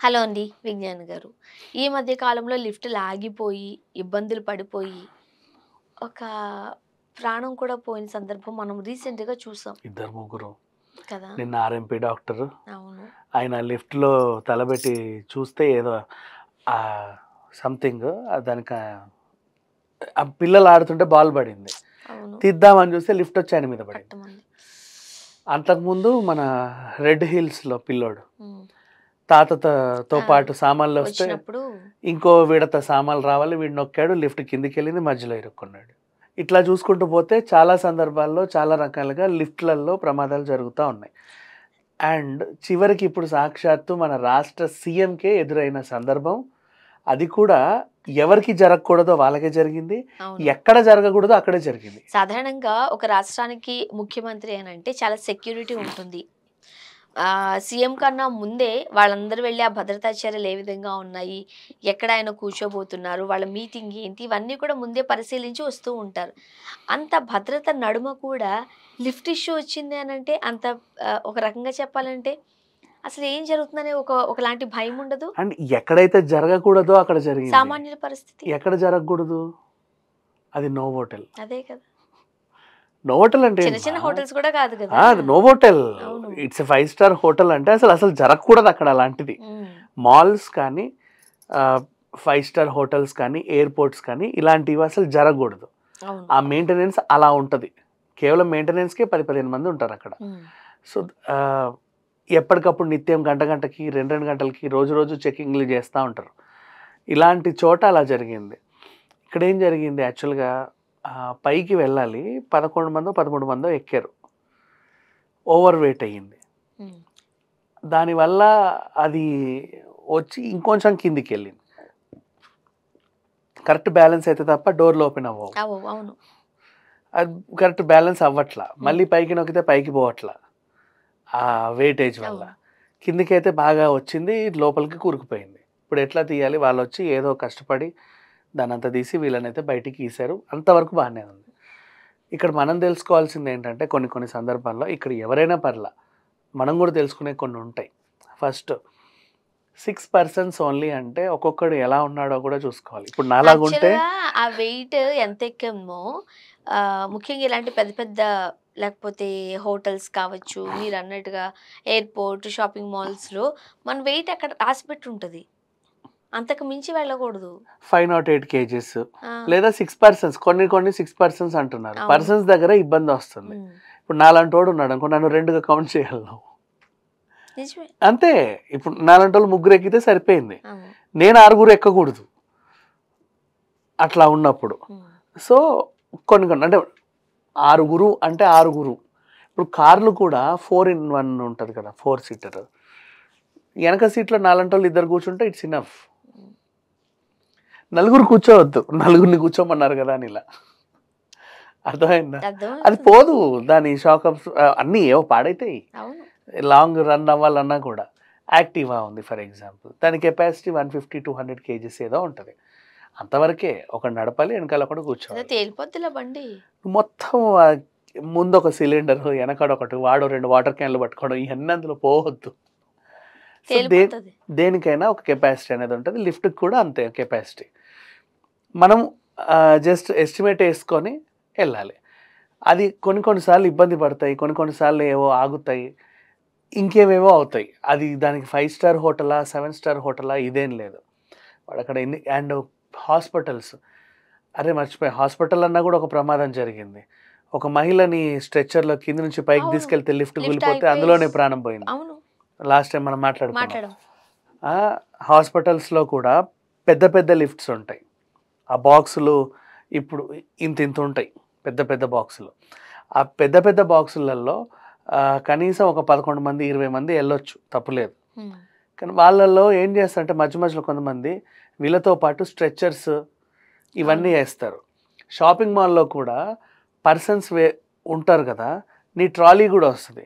Hello అండి. విజ్ఞాన్ గారు. ఈ మధ్య కాలంలో లిఫ్ట్‌లు ఆగిపోయి, ఇబ్బందులు పడిపోయి, ఒక ప్రాణం కూడా పోయిన సందర్భం మనం రీసెంట్‌గా చూసాం ఇద్దరు ముగ్గురు కదా! నిన్న ఆర్ఎంపీ డాక్టర్ అవును. ఆయన లిఫ్ట్‌లో తలబెట్టి చూస్తే ఏదో సంథింగ్ దానికి ఆ పిల్లలు ఆడుతుంటే బాల్ పడింది. అవును. తీద్దామని చూస్తే లిఫ్ట్ వచ్చి ఆయన మీద పడింది. పట్టమంది. అంతకుముందు మన రెడ్ హిల్స్‌లో పిల్లోడు హ్మ్. తాతతో ఆ! పాటు సామాన్లు వస్తే వచ్చినప్పుడు ఇంకో విడత సామాన్లు రావాలి వీడు నొక్కాడు లిఫ్ట్ కిందికెళ్ళింది మధ్యలో ఇరుక్కున్నాడు. ఇట్లా చూసుకుంటూ పోతే చాలా సందర్భాల్లో చాలా రకాలుగా లిఫ్ట్‌లలో ప్రమాదాలు జరుగుతా ఉన్నాయి. అండ్ చివరికి ఇప్పుడు సాక్షాత్తు మన రాష్ట్ర సీఎంకే ఎదురైన సందర్భం. అది కూడా ఎవరికి జరగకూడదో వాళ్ళకే జరిగింది. అవును. ఎక్కడ జరగకూడదో అక్కడే జరిగింది. సాధారణంగా ఒక రాష్ట్రానికి ముఖ్యమంత్రి అనంటే చాలా సెక్యూరిటీ ఉంటుంది. సీఎం కన్నా ముందే వాళ్ళందరూ వెళ్లి ఆ భద్రతా చర్యలు ఏ విధంగా ఉన్నాయి? ఎక్కడ ఆయన కూర్చోబోతున్నారు? వాళ్ళ మీటింగ్ ఏంటి? ఇవన్నీ కూడా ముందే పరిశీలించి వస్తూ ఉంటారు. అంత భద్రత నడుమ కూడా లిఫ్ట్ ఇష్యూ వచ్చింది అనంటే అంత ఒక రకంగా చెప్పాలంటే అసలు ఏం జరుగుతుందనే ఒకలాంటి భయం ఉండదు. అండ్ ఎక్కడైతే జరగకూడదో అక్కడ జరిగింది. సామాన్యుల పరిస్థితి. ఎక్కడ జరగకూడదు? అది నోవోటెల్. అదే కదా! నోవోటెల్ అంటే చిన్న ఏంటమ్మా? చిన్న హోటల్స్ కూడా కాదు కదా! అది నోవోటెల్. అవును. ఇట్స్ ఎ 5 స్టార్ హోటల్ అంటే అసలు జరగకూడదు అక్కడ అలాంటిది. హ్మ్. మాల్స్ కానీ 5 స్టార్ హోటల్స్ కానీ, ఎయిర్‌పోర్ట్స్ కానీ ఇలాంటివి అసలు జరగకూడదు. అవును. ఆ మెయింటెనెన్స్ అలా ఉంటది. కేవలం మెయింటెనెన్స్‌కే 10, 15 మంది ఉంటారక్కడ. హ్మ్. సో, ఆహ్, ఎప్పటికప్పుడు నిత్యం గంట గంటకి, 2, 2 గంటలకి రోజు రోజు చెకింగ్‌లు చేస్తా ఉంటారు. ఇలాంటి చోట అలా జరిగింది. ఇక్కడేం జరిగింది యాక్చువల్‌గా పైకి వెళ్ళాలి. 11 మందో, 13 మందో ఎక్కారు. ఓవర్ వెయిట్ అయ్యింది. హ్మ్. దానివల్ల అది వచ్చి ఇంకొంచెం కిందికెళ్ళింది. కరెక్ట్ బ్యాలెన్స్ అయితే తప్ప డోర్‌లు ఓపెన్ అవ్వవు. అవును. అది కరెక్ట్ బ్యాలెన్స్ అవ్వట్ల. హ్మ్. మళ్ళీ పైకి నొక్కితే పైకి పోవట్ల. ఆ వెయిటేజ్ వల్ల. అవును. కిందకైతే బాగా వచ్చింది. లోపలికి కూరుకుపోయింది. ఇప్పుడు ఎట్లా తీయాలి? వాళ్ళొచ్చి ఏదో కష్టపడి దాన్నంతా తీసి వీళ్ళనైతే బయటికి తీశారు. అంతవరకు బానే ఉంది. ఇక్కడ మనం తెలుసుకోవాల్సిందేంటంటే కొన్ని కొన్ని సందర్భాల్లో ఇక్కడ ఎవరైనా పర్లా. మనం గూడా తెలుసుకునేవి కొన్ని ఉంటాయి. ఫస్ట్ 6 పర్సన్స్ ఓన్లీ అంటే ఒక్కొక్కడు ఎలా ఉన్నాడో కూడా చూసుకోవాలి. ఇప్పుడు నాలాగుంటే యాక్చువల్‌గా ఆ వెయిట్ ఎంత ఎక్కామో ముఖ్యంగా ఇలాంటి పెద్ద పెద్ద లేకపోతే హోటల్స్ కావచ్చు, మీరన్నట్టుగా ఎయిర్‌పోర్ట్, షాపింగ్ మాల్స్‌లో మన వెయిట్ అక్కడ రాసిపెట్టి ఉంటది. అంతకు మించి వెళ్ళకూడదు. 508 కేజీస్ ఆ! లేదా 6 పర్సన్స్ కొన్ని కొన్ని 6 పర్సన్స్ అంటున్నారు. అవును. పర్సన్స్ దగ్గర ఇబ్బందొస్తుంది. హ్మ్. ఇప్పుడు నాలాంటోడు ఉన్నాడనుకో నన్ను 2గా కౌంట్ చేయాలి నువ్వు. నిజమే. అంతే. ఇప్పుడు నాలాంటోళ్ళు ముగ్గురు ఎక్కితే సరిపోయింది. అవును. నేను ఆరుగురు ఎక్కకూడదు. అట్లా ఉన్నప్పుడు. హ్మ్. సో, కొన్ని కొన్ని అంటే ఆరుగురు అంటే ఆరుగురు. ఇప్పుడు కార్లు కూడా 4 ఇన్ 1 ఉంటది కదా! 4 సీటర్. ఎనక సీట్‌లో నాలాంటోళ్ళు ఇద్దరు కూర్చుంటే ఇట్స్ ఎనఫ్. హ్మ్. నలుగురు కూర్చోవద్దు. నలుగురిని కూర్చోమన్నారు కదా! అని ఇలా. అర్థమైందా? అది అర్థమవుతుంది. పోదు. దాని షాక్ అన్నీ ఏవో పాడైతాయి. అవును. లాంగ్ రన్ అవ్వాలన్నా కూడా. యాక్టివా ఉంది ఫర్ ఎగ్జాంపుల్. దాని కెపాసిటీ 150-200 కేజీస్ ఏదో ఉంటది. అంతవరకే. ఒకడు నడపాలి, ఎనకాల ఒకడు అదే కూర్చోవాలి. తేలిపోద్దిలే బండి. మొత్తం ముందొక సిలిండరు, ఎనకాడొకటి, వాడో 2 వాటర్ క్యాన్‌లు పట్టుకోవడం ఇయన్నీ అందులో పోవద్దు. సో, తేలిపోతది. దేనికైనా ఒక కెపాసిటీ అనేది ఉంటది. లిఫ్ట్‌కి కూడా అంతే కెపాసిటీ. మనం జస్ట్ ఎస్టిమేట్ యేసుకొని ఎళ్ళాలి. అది కొన్ని కొన్ని సార్లు ఇబ్బంది పడతాయి. కొన్ని కొన్ని సార్లు ఏవో ఆగుతాయి. ఇంకేవేవో అవుతాయి. అది దానికి 5 స్టార్ హోటలా, 7 స్టార్ హోటలా ఇదేం లేదు. వాడక్కడ ఎన్ని అండ్ హాస్పిటల్స్. అరే! మర్చిపోయా హాస్పిటల్ అన్నా కూడా ఒక ప్రమాదం జరిగింది. ఒక మహిళని స్ట్రెచర్‌లో కింద నుంచి పైకి అవును. తీసుకెళ్తే లిఫ్ట్ లిఫ్ట్ కూలిపోతే ఆగిపోయి అందులోనే ప్రాణం పోయింది. అవును. లాస్ట్ టైమ్ మనం మాట్లాడుకున్నాం. మాట్లాడాం. ఆ! హాస్పిటల్స్‌లో కూడా పెద్ద పెద్ద లిఫ్ట్స్ ఉంటాయి. ఆ బాక్సులు ఇప్పుడు ఇంతింత ఉంటాయి. పెద్ద పెద్ద బాక్సులు. ఆ పెద్ద పెద్ద బాక్సులలో కనీసం ఒక 11 మంది, 20 మంది ఎళ్ళొచ్చు తప్పులేదు. హ్మ్. కానీ వాళ్ళలో ఏం చేస్తారంటే మధ్య మధ్యలో కొంతమంది వీళ్ళతో పాటు స్ట్రెచర్స్ ఇవన్నీ అవును. ఏస్తారు. షాపింగ్ మాల్‌లో కూడా పర్సన్స్ ఉంటారు కదా! నీ ట్రాలీ గూడా వస్తది.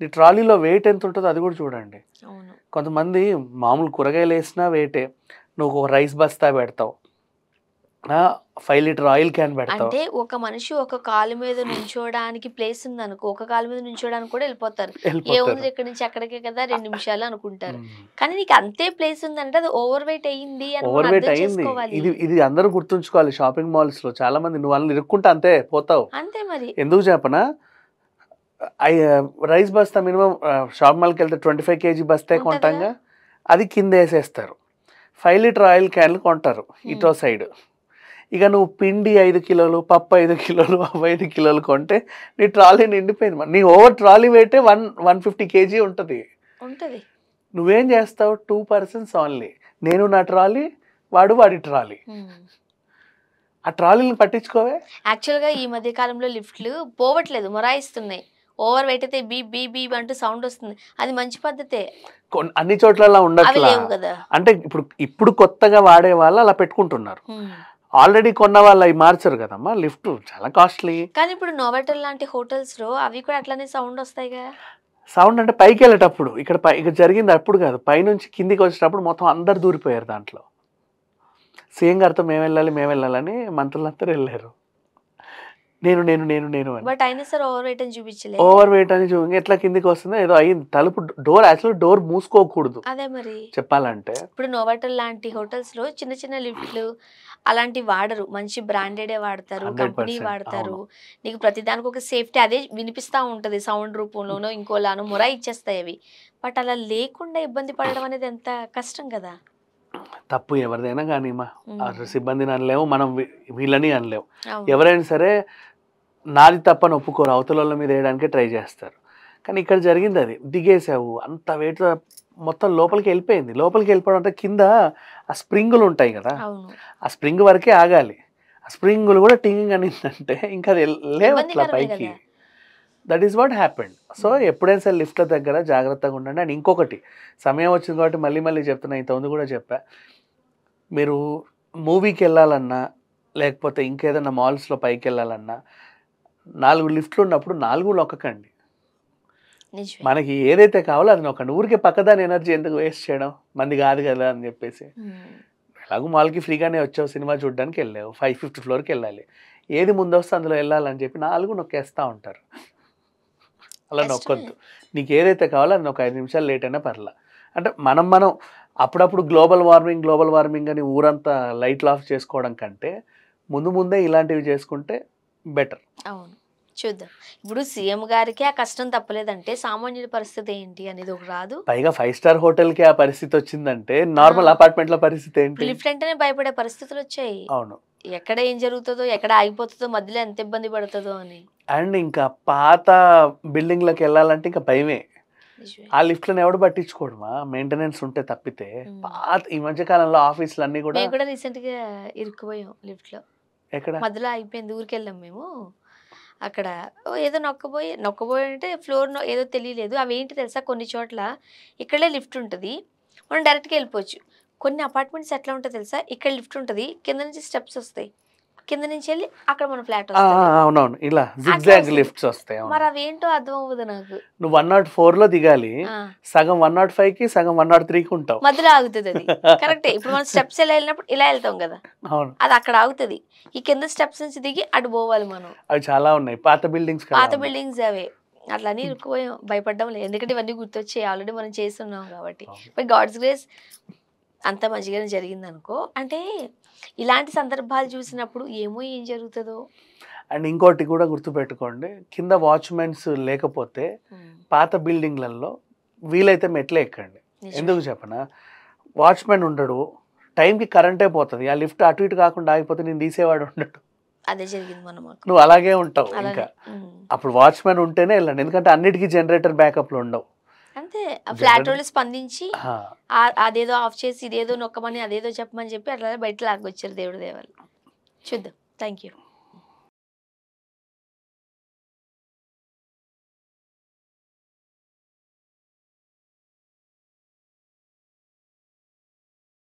నీ ట్రాలీలో వెయిట్ ఎంత ఉంటదో అది గూడా చూడండి. అవును. కొంతమంది మామూలు కూరగాయలేసినా వెయిటే. నువ్వు ఒక రైస్ బస్తా పెడతావు. 5 లీటర్ ఆయిల్ క్యాన్ పెడతావు. అంటే ఒక మనిషి ఒక కాలు మీద నుంచోడానికి ప్లేస్ ఉందనుకో, ఒక కాలు మీద నుంచోడానికి కూడా వెళ్ళిపోతారు. ఏముంది ఇక్కడి నుంచి అక్కడికే కదా 2 నిమిషాలు అనుకుంటారు. కానీ నీకు అంతే ప్లేస్ ఉందంటే అది ఓవర్ వెయిట్ అయ్యింది అని మనం ఓవర్ వెయిట్ అర్థం అయింది. చేసుకోవాలి. ఇది అందరూ గుర్తుంచుకోవాలి. షాపింగ్ మాల్స్ లో చాలా మంది నువ్వు వాళ్ళని ఇరుక్కుంటా అంతే పోతావు. అంతే మరి. ఎందుకు చెప్పనా, రైస్ బస్తా మినిమం షాప్ మాల్కి వెళ్తే 25 kg బస్తే కొంటాంగా, అది కింద వేసేస్తారు. 5 లీటర్ ఆయిల్ క్యాన్లు కొంటారు ఇటో సైడ్. ఇక నువ్వు పిండి 5 కిలోలు, పప్పు 5 కిలోలు, 5 కిలోలు కొంటే నీ ట్రాలీ నిండిపోయింది. నీ ఓవర్ ట్రాలీ వెయిటే 150 kg ఉంటుంది. నువ్వేం చేస్తావు, 2 persons ఓన్లీ. నేను నా ట్రాలీ, వాడి ట్రాలీ. ఆ ట్రాలీని పట్టించుకోవే. యాక్చువల్గా ఈ మధ్య కాలంలో లిఫ్ట్లు పోవట్లేదు, మొరాయిస్తున్నాయి. ఓవర్ వెయిట్ అయితే బీ బీ బీ అంటూ సౌండ్ వస్తుంది. అది మంచి పద్ధతే. అన్ని చోట్ల ఉండట్లా. అంటే ఇప్పుడు కొత్తగా వాడే వాళ్ళు అలా పెట్టుకుంటున్నారు. ఆల్రెడీ కొన్న వాళ్ళు అవి మార్చరు కదమ్మా. లిఫ్ట్ చాలా కాస్ట్లీ. కానీ ఇప్పుడు నోవెటల్ లాంటి హోటల్స్ లో అవి కూడా అట్లానే సౌండ్ వస్తాయిగా. సౌండ్ అంటే పైకి వెళ్ళేటప్పుడు, ఇక్కడ జరిగింది అప్పుడు కాదు, పైనుంచి కిందికి వచ్చేటప్పుడు మొత్తం అందరు దూరిపోయారు దాంట్లో. సీఎం గారితో మేము వెళ్ళాలని మంత్రులందరూ వెళ్ళారు. నేను బట్ అయినా సరే ఓవర్ వెయిట్ అని చూపించలేదు. ఓవర్ వెయిట్ అని ఎట్లా కిందికి వస్తుందో ఏదో అయింది. తలుపు డోర్ మూసుకోకూడదు. అదే మరి చెప్పాలంటే ఇప్పుడు నోవెటల్ లాంటి హోటల్స్ లో చిన్న చిన్న లిఫ్ట్లు అలాంటివి వాడరు. మంచి బ్రాండెడే వాడతారు, కంపెనీ వాడతారు. నీకు ప్రతిదానికి ఒక సేఫ్టీ అదే వినిపిస్తూ ఉంటుంది, సౌండ్ రూపంలోనో ఇంకోలానో మొరా ఇచ్చేస్తాయి అవి. బట్ అలా లేకుండా ఇబ్బంది పడడం అనేది ఎంత కష్టం కదా. తప్పు ఎవరిదైనా కానీ సిబ్బందిని అనలేము, మనం వీళ్ళని అనలేము. ఎవరైనా సరే నాది తప్పని ఒప్పుకోరు, అవతల మీద వేయడానికి ట్రై చేస్తారు. కానీ ఇక్కడ జరిగింది అది, దిగేసావు అంత వెయిట్ మొత్తం లోపలికి వెళ్ళిపోవడం అంటే కింద ఆ స్ప్రింగులు ఉంటాయి కదా, ఆ స్ప్రింగ్ వరకే ఆగాలి. ఆ స్ప్రింగులు కూడా టింగింగ్ అనిందంటే ఇంకా అది లేవు అట్లా పైకి. That is what happened. So ఎప్పుడైనా సరే లిఫ్ట్ల దగ్గర జాగ్రత్తగా ఉండండి. అండ్ ఇంకొకటి, సమయం వచ్చింది కాబట్టి మళ్ళీ చెప్తున్నా, ఇంతకుముందు కూడా చెప్పా, మీరు మూవీకి వెళ్ళాలన్నా లేకపోతే ఇంకేదైనా మాల్స్లో పైకి వెళ్ళాలన్నా 4 లిఫ్ట్లు ఉన్నప్పుడు 4 నొక్కకండి. మనకి ఏదైతే కావాలో అది నొక్కండి. ఊరికే పక్కదాని ఎనర్జీ ఎందుకు వేస్ట్ చేయడం, మంది కాదు కదా అని చెప్పేసి. ఎలాగో మాల్కి ఫ్రీగానే వచ్చావు, సినిమా చూడడానికి వెళ్ళావు, 550th floorకి వెళ్ళాలి, ఏది ముందు వస్తే అందులో వెళ్ళాలని చెప్పి 4 నొక్కేస్తూ ఉంటారు. అలా నొక్కొద్దు. నీకు ఏదైతే కావాలో అది ఒక 5 నిమిషాలు లేట్ అయినా పర్లా. అంటే మనం అప్పుడప్పుడు గ్లోబల్ వార్మింగ్ అని ఊరంతా లైట్లు ఆఫ్ చేసుకోవడం కంటే ముందే ఇలాంటివి చేసుకుంటే బెటర్. అవును, చూద్దాం. ఇప్పుడు సీఎం గారికి ఆ కష్టం తప్పలేదంటే సామాన్యుడి పరిస్థితి ఏంటి అనేది ఒక రాదు. పైగా 5 star హోటల్కి ఆ పరిస్థితి వచ్చిందంటే నార్మల్ అపార్ట్మెంట్ల పరిస్థితి ఏంటి? లిఫ్ట్ అంటేనే భయపడే పరిస్థితులు వచ్చాయి. అవును, ఎక్కడ ఏం జరుగుతుందో, ఎక్కడ ఆగిపోతుందో, మధ్యలో ఎంత ఇబ్బంది పడుతుందో అని. అండ్ ఇంకా పాత బిల్డింగ్లకు వెళ్ళాలంటే ఇంకా భయమే. ఆ లిఫ్ట్లను ఎవడు పట్టించుకోవడమా, మెయింటెనెన్స్ ఉంటే తప్పితే. పాత ఈ మధ్య కాలంలో ఆఫీసులు అన్ని కూడా రీసెంట్ గా ఇరుక్కుపోయాం లిఫ్ట్ లో. ఎక్కడ మధ్యలో అయిపోయింది, ఊరికి వెళ్ళాం మేము. అక్కడ ఏదో నొక్కబోయి అంటే ఫ్లోర్ ఏదో తెలియలేదు. అవి ఏంటి తెలుసా, కొన్ని చోట్ల ఇక్కడే లిఫ్ట్ ఉంటుంది, మనం డైరెక్ట్గా వెళ్ళిపోవచ్చు. కొన్ని అపార్ట్మెంట్స్ ఎట్లా ఉంటుంది తెలుసా, ఇక్కడ లిఫ్ట్ ఉంటుంది, కింద నుంచి స్టెప్స్ వస్తాయి, కింద నుంచి వెళ్ళి అక్కడ మన ఫ్లాట్ వస్తుంది. అవునవును, ఇలా జిగ్జాగ్ లిఫ్ట్స్ వస్తాయి. మరి అవేంటో అర్థం అవ్వదు నాకు. నువ్వు 104లో దిగాలి, సగం 105కి, సగం 103కి ఉంటావు, మధ్యలో ఆగుతుంది అది. కరెక్టే. ఇప్పుడు మనం స్టెప్స్ ఎలా వెళ్ళినప్పుడు ఇలా వెళ్తాం కదా, అది అక్కడ ఆగుతుంది. ఈ కింద స్టెప్స్ నుంచి దిగి అటు పోవాలి మనం. అవి చాలా ఉన్నాయి పాత బిల్డింగ్స్ అవే. అట్లానే ఇరుక్కుపోయాం, భయపడ్డం లేదు. ఎందుకంటే ఇవన్నీ గుర్తొచ్చాయి, ఆల్రెడీ మనం చేస్తున్నాం కాబట్టి. బట్ గాడ్స్ గ్రేస్ అంత మంచిగానే జరిగింది అనుకో. అంటే ఇలాంటి సందర్భాలు చూసినప్పుడు ఏం జరుగుతుందో. అండ్ ఇంకోటి కూడా గుర్తుపెట్టుకోండి, కింద వాచ్మెన్స్ లేకపోతే పాత బిల్డింగ్లలో వీలైతే మెట్లే ఎక్కండి. ఎందుకు చెప్పనా, వాచ్మెన్ ఉండడు, టైంకి కరెంటే పోతుంది, ఆ లిఫ్ట్ అటు ఇటు కాకుండా ఆగిపోతే నేను తీసేవాడు ఉండడు. అదే జరిగింది మనం. నువ్వు అలాగే ఉంటావు. ఇంకా అప్పుడు వాచ్మెన్ ఉంటేనే వెళ్ళండి, ఎందుకంటే అన్నిటికీ జనరేటర్ బ్యాకప్లు ఉండవు. అంతే. ఫ్లాట్ వాళ్ళు స్పందించి అదేదో ఆఫ్ చేసి ఇదేదో నొక్కమని అదేదో చెప్పమని చెప్పి అట్లా బయట లాగొచ్చారు. దేవుడి దేవాలి. చూద్దాం. Thank you.